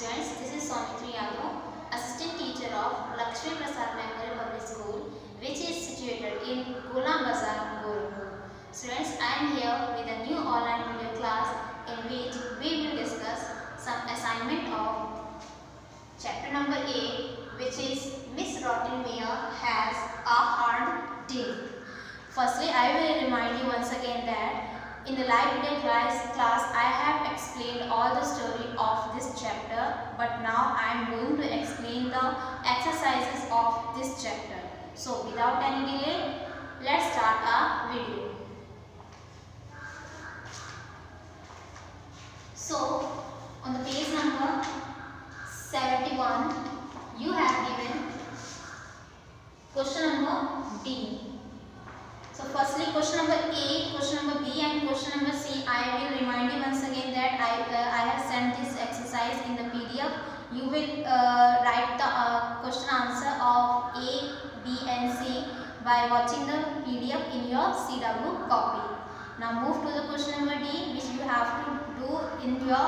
students, this is Somitri Yadav, Assistant Teacher of Lakshmi Prasad Memorial Public School, which is situated in Gulam Bazar, Gorakhpur. Students, I am here with a new online video class in which we will discuss some assignment of chapter number 8, which is Miss Rottenmeier has a hard day. Firstly, I will remind you once again that in the live video class, I have explained all the story of this chapter, but now I am going to explain the exercises of this chapter. So, without any delay, let's start our video. So, on the page number 71, you have given question number D. So firstly, question number A, question number B and question number C. I will remind you once again that I have sent this exercise in the PDF. You will write the question answer of A, B and C by watching the PDF in your CW copy. Now move to the question number D, which you have to do in your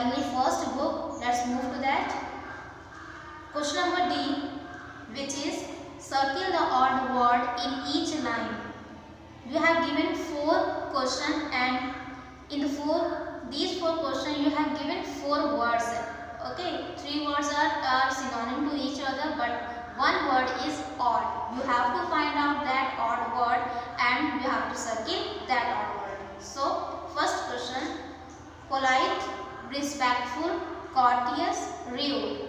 English first book. Let's move to that. Question number D, which is circle the odd word in each line. You have given 4 questions, and in these 4 questions you have given 4 words. Okay, 3 words are synonym to each other, but 1 word is odd. You have to find out that odd word and you have to circle that odd word. So, first question: polite, respectful, courteous, rude.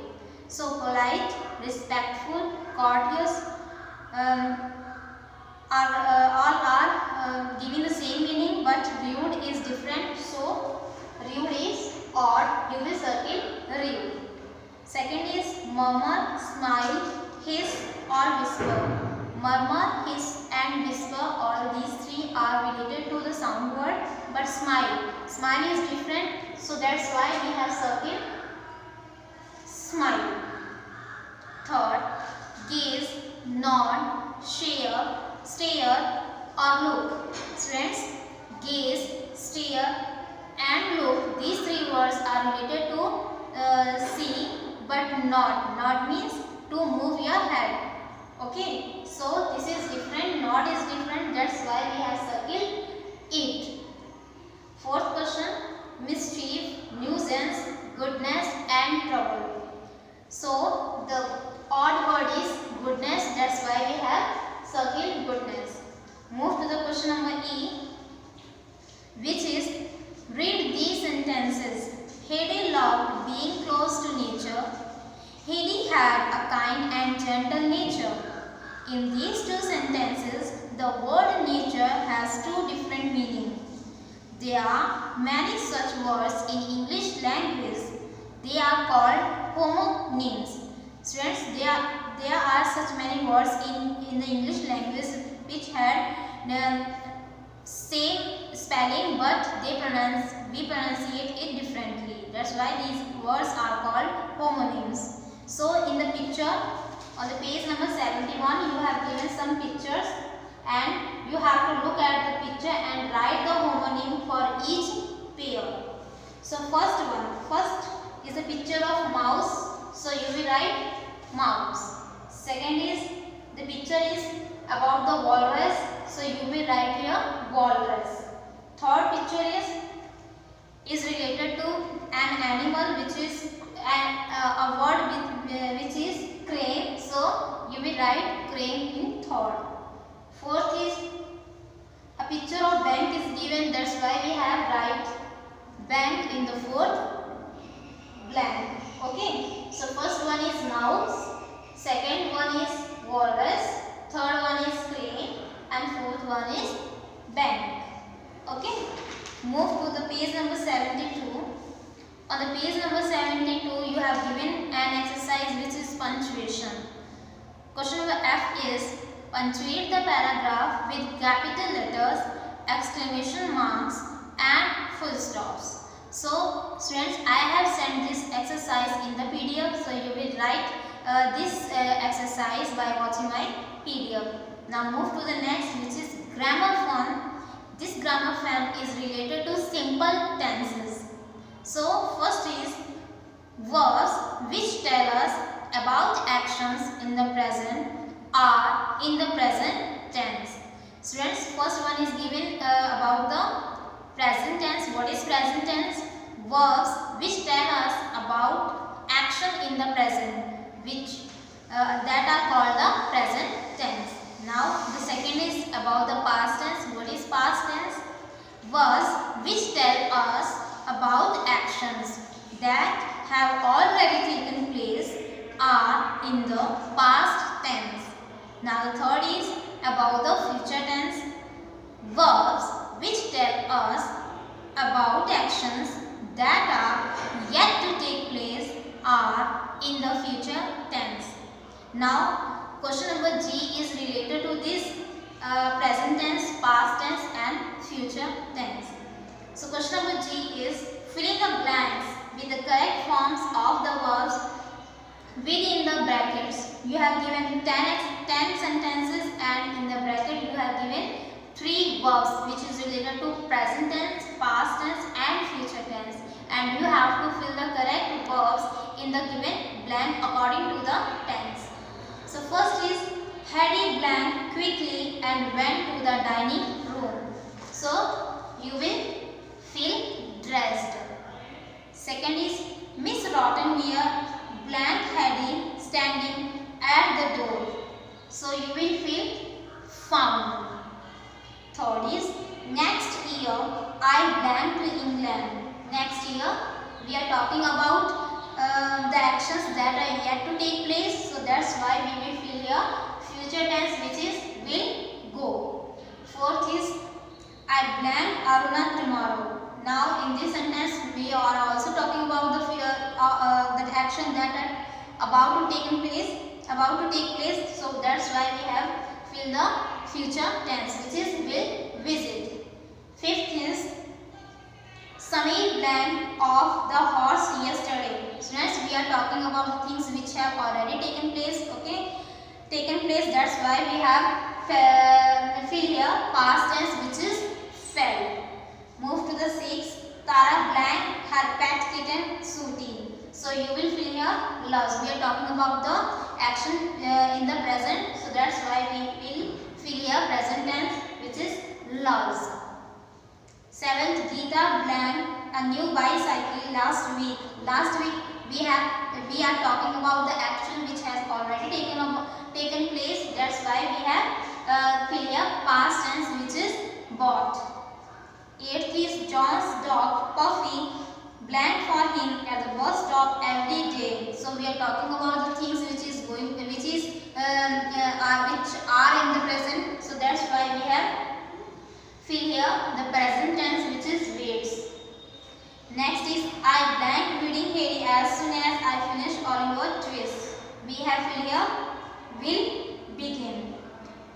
So, polite, respectful, courteous all are giving the same meaning, but rude is different. So, rude is odd. You will circle rude. Second is murmur, smile, hiss or whisper. Murmur, hiss and whisper, all these 3 are related to the sound word, but smile is different. So, that's why we have circled smile. Third, gaze, nod, stare or look. Friends, gaze, stare and look, these 3 words are related to see, but nod. Nod means to move your head. Okay, so this is different, nod is different, that's why we have circled it. Fourth question: mischief, nuisance, goodness and trouble. So the odd word is goodness, that's why we have circled goodness. Move to the question number E, which is read these sentences. Hedy loved being close to nature. Hedy had a kind and gentle nature. In these 2 sentences, the word nature has 2 different meanings. There are many such words in English language. They are called homonyms. Students, there are such many words in the English language which had the same spelling, but we pronunciate it differently. That's why these words are called homonyms. So in the picture on the page number 71, you have given some pictures and you have to look at the picture and write the homonym for each pair. So first is a picture of mouse, so you will write mouse. Second is the picture is about the walrus, so you will write here walrus. Third picture is related to an animal, which is a word which is crane, so you will write crane in third. Fourth is a picture of bank is given, that's why we have write bank in the fourth blank. Okay, so first one is mouse, second one is walrus, third one is crane and fourth one is bank. Okay, move to the page number 72. On the page number 72, you have given an exercise which is punctuation. Question number F is punctuate the paragraph with capital letters, exclamation marks and full stops. So students, I have sent this exercise in the PDF, so you will write this exercise by watching my PDF. Now move to the next, which is grammar form. This grammar form is related to simple tenses. So first is verb. present are in the present tense. Students, first one is given about the present tense. What is present tense? Verbs which tell us about action in the present, which that are called the present tense. Now the second is about the past tense. What is past tense? Verbs which tell us about actions that have already taken place are in the past tense. Now the third is about the future tense. Verbs which tell us about actions that are yet to take place are in the future tense. Now question number G is related to this present tense, past tense and future tense. So question number G is fill in the blanks with the correct forms of the verbs within the brackets. You have given 10 sentences and in the bracket you have given 3 verbs which is related to present tense, past tense and future tense, and you have to fill the correct verbs in the given blank according to the tense. So first is Harry blank quickly and went to the dining room. So you will fill dressed. Second is Miss Rottenmeier blank Harry standing at the door. So you will fill found. Third is next year I blank to England. Next year we are talking about the actions that are yet to take place. So that's why we will fill here future tense, which is will go. Fourth is I blank Aruna tomorrow. Now in this sentence we are also talking about the action that are about to take place. So that's why we have filled the future tense, which is will visit. Fifth is Samir blank off the horse yesterday. Students, we are talking about things which have already taken place. Okay, that's why we have fill here past tense, which is fell. Move to the sixth. Tara blank her pet kitten Suti. So you will fill here loves. We are talking about the action in the present. So that's why we will fill here present tense, which is loves. Seventh, Geeta blank a new bicycle last week. Last week we are talking about the action which has already taken place. That's why we have fill here past tense, which is bought. Eighth is John's dog Puffy blank for him at the bus stop every day. So we are talking about the things which are in the present. So that's why we have fill here the present tense, which is waits. Next is I blank reading Harry as soon as I finish Oliver Twist. We have fill here will begin.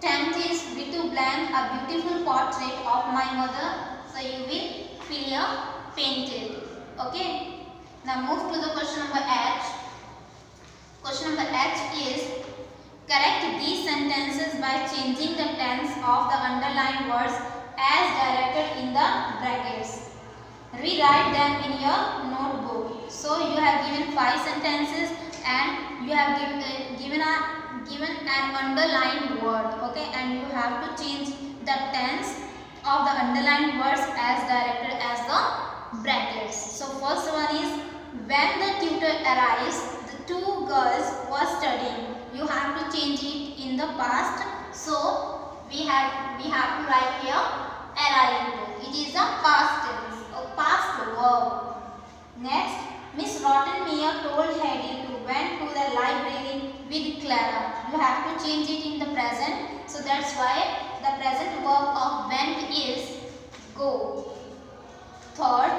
10th is Ritu blank a beautiful portrait of my mother. So you will fill here painted. Okay. Now move to the question number H. Question number H is correct these sentences by changing the tense of the underlined words as directed in the brackets. Rewrite them in your notebook. So you have given 5 sentences and you have given an underlined word. Okay, and you have to change the tense of the underlined words as directed as the brackets. So first one is when the tutor arrives, the 2 girls were studying. You have to change it in the past. So we have to write here arrived. It is a past tense or past verb. Next, Miss Rottenmeier told Harry to went to the library with Clara. You have to change it in the present. So that's why the present verb of went is go. Third,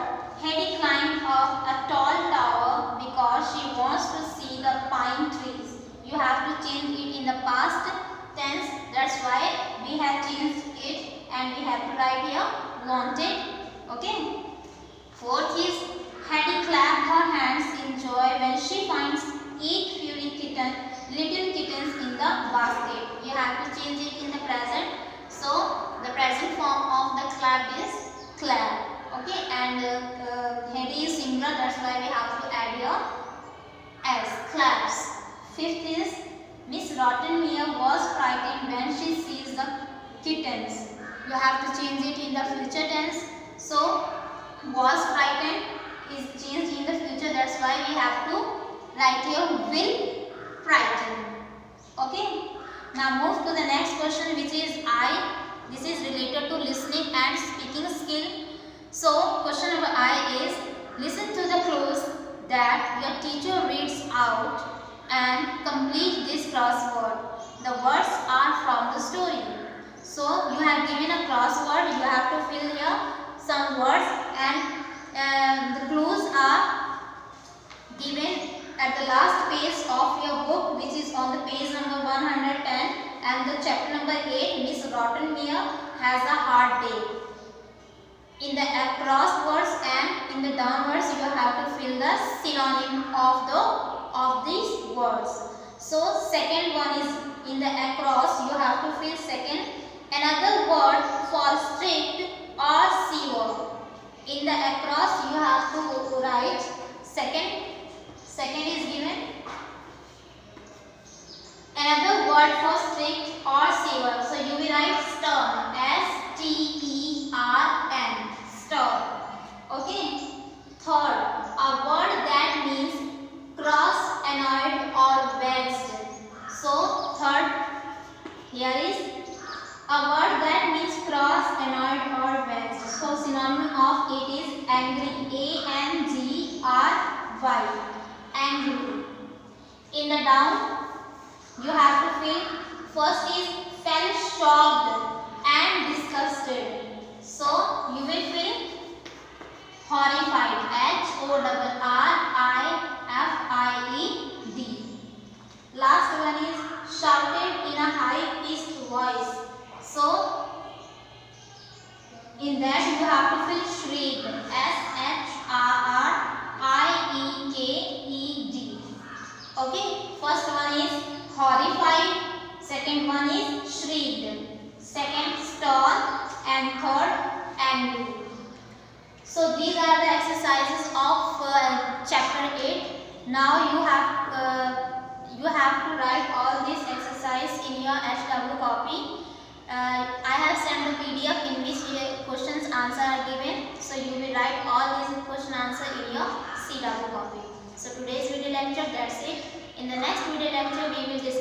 Harry climbed up a tall tower because she wants to see the pine trees. You have to change it in the past tense. That's why we have changed it and we have to write here wanted. Okay. Fourth is Harry clapped her hands in joy when she finds 8 little kittens in the basket. You have to change it in the present. So the present form of the clap is clap. Okay, and Harry is singular. That's why we have to add here as claps. Fifth is Miss Rottenmeier was frightened when she sees the kittens. You have to change it in the future tense. So was frightened is changed in the future. That's why we have to write here will frighten. Okay. Now move to the next question, which is I. This is related to listening and speaking skill. So question number I is, listen to the clues that your teacher reads out and complete this crossword. The words are from the story. So you have given a crossword. You have to fill here some words, and the clues are given at the last page of your book, which is on the page number 110, and the chapter number 8. Miss Rottenmeier has a hard day. In the across words and in the downwards, you have to fill the synonym of these words. So second one is in the across, you have to fill second another word for strict or severe. In the across, you have to write second is given another word for strict or severe. So you will write stern, S-T-E-R-N, stern. Okay. Third, a word that means cross, annoyed or vexed. So third here is a word that means cross, annoyed or vexed. So synonym of it is angry, A-N-G-R-Y, angry. In the down, you have to fill first is felt shocked and disgusted. So you will fill horrified, H-O-R-R-I-F-I-E-D. Last one is shouted in a high-pitched voice. So in that you have to fill shrieked, S-H-R-R-I-E-K-E-D. Okay, first one is horrified, second one is shrieked, second stern, and third angry. So these are the exercises of chapter 8. Now you have to write all this exercise in your HW copy. I have sent the PDF in which questions answer are given. So you will write all these question answer in your CW copy. So today's video lecture, that's it. In the next video lecture we will discuss